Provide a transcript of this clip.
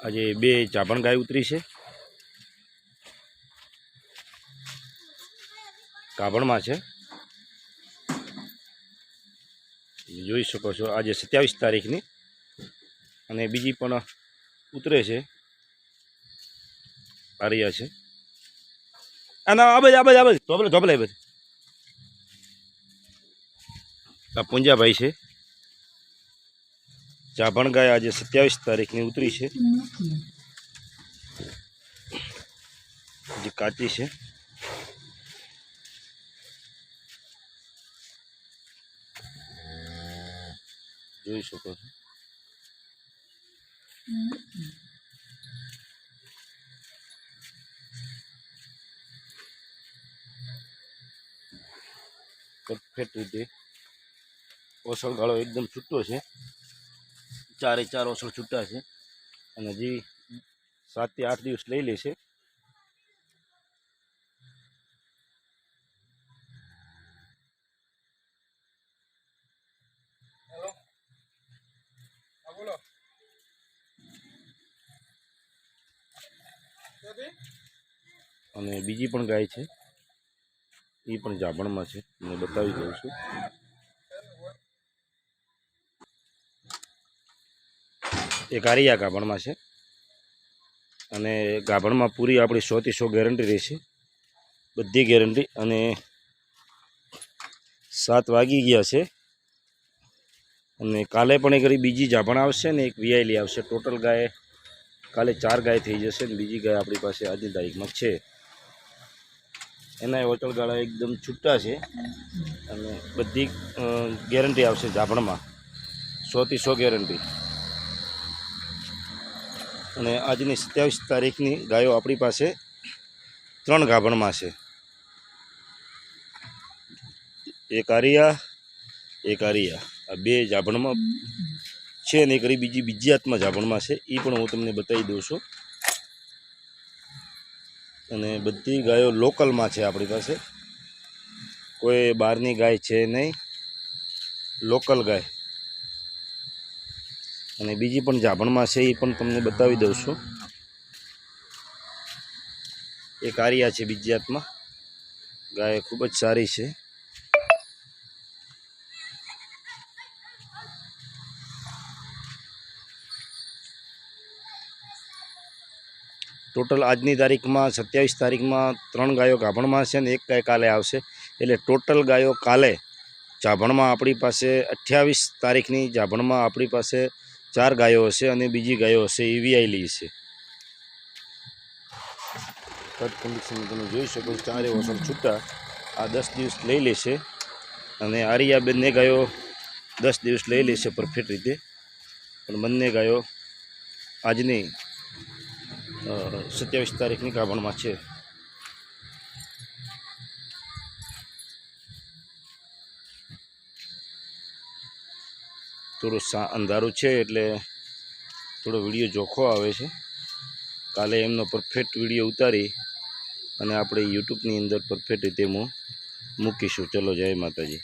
આજે બે ચાપણ ગાય ઉતરી છે, કાભણમાં છે. જોઈ શકો છો આજે 27 તારીખની, અને બીજી પણ ઉતરે છે, આર્યા છે. આના આબજ ધોબલે આ પુંજાભાઈ છે. ચાભણ ગાય આજે 27 તારીખની ઉતરી છે, જે કાચી છે. જોઈ શકો છો. પરફેક્ટ રીતે ઓસળ ગાળો એકદમ છૂટો છે, 4 ઓસળ છૂટા છે, અને હજી 7 થી 8 દિવસ લઈ લેશે. અને બીજી પણ ગાય છે, એ પણ જાભણમાં છે, હું બતાવી દઉં છું. એ કારિયા ગાભણમાં છે, અને ગાભણમાં પૂરી આપણી 100 થી 100 ગેરંટી રહેશે, બધી ગેરંટી. અને 7 વાગી ગયા છે, અને કાલે પણ એક બીજી જાભણ આવશે ને એક વિયાયેલી આવશે. ટોટલ ગાય કાલે 4 ગાય થઈ જશે, ને બીજી ગાય આપણી પાસે આજની તારીખમાં છે. એના ઓચળ ગાળા એકદમ છૂટા છે, અને બધી ગેરંટી આવશે જાભણમાં, 100 થી 100 ગેરંટી. અને આજની 27 તારીખની ગાયો આપણી પાસે 3 ગાભણમાં છે, એક આરિયા આ બે જાભણમાં છે, ને એક બીજી હાથમાં જાભણમાં છે, એ પણ હું તમને બતાવી દઉં છું. અને બધી ગાયો લોકલમાં છે આપણી પાસે, કોઈ બહારની ગાય છે નહીં, લોકલ ગાય. અને બીજી પણ જાભણમાં છે, એ પણ તમને બતાવી દઉં છું. એક આરિયા છે બીજી હાથમાં, ગાય ખૂબ જ સારી છે. ટોટલ આજની તારીખમાં 27 તારીખમાં 3 ગાયો ગાભણમાં છે, ને એક ગાય કાલે આવશે. એટલે ટોટલ ગાયો કાલે જાભણમાં આપણી પાસે 28 તારીખની જાભણમાં આપણી પાસે 4 ગાયો હશે, અને બીજી ગાયો હશે એ વિયાયેલી છે. કટ કન્ડિશન તમે જોઈ શકો છો, 4 ઓસળ છૂટા. આ 10 દિવસ લઈ લેશે, અને આરિયા બંને ગાયો 10 દિવસ લઈ લેશે પરફેક્ટ રીતે. પણ બંને ગાયો આજની 27 તારીખની ગાભણમાં છે. થોડું અંધારું છે એટલે થોડો વિડીયો જોખો આવે છે. કાલે એમનો પરફેક્ટ વિડીયો ઉતારી અને આપણે યુટ્યુબની અંદર પરફેક્ટ રીતે મૂકીશું. ચલો, જય માતાજી.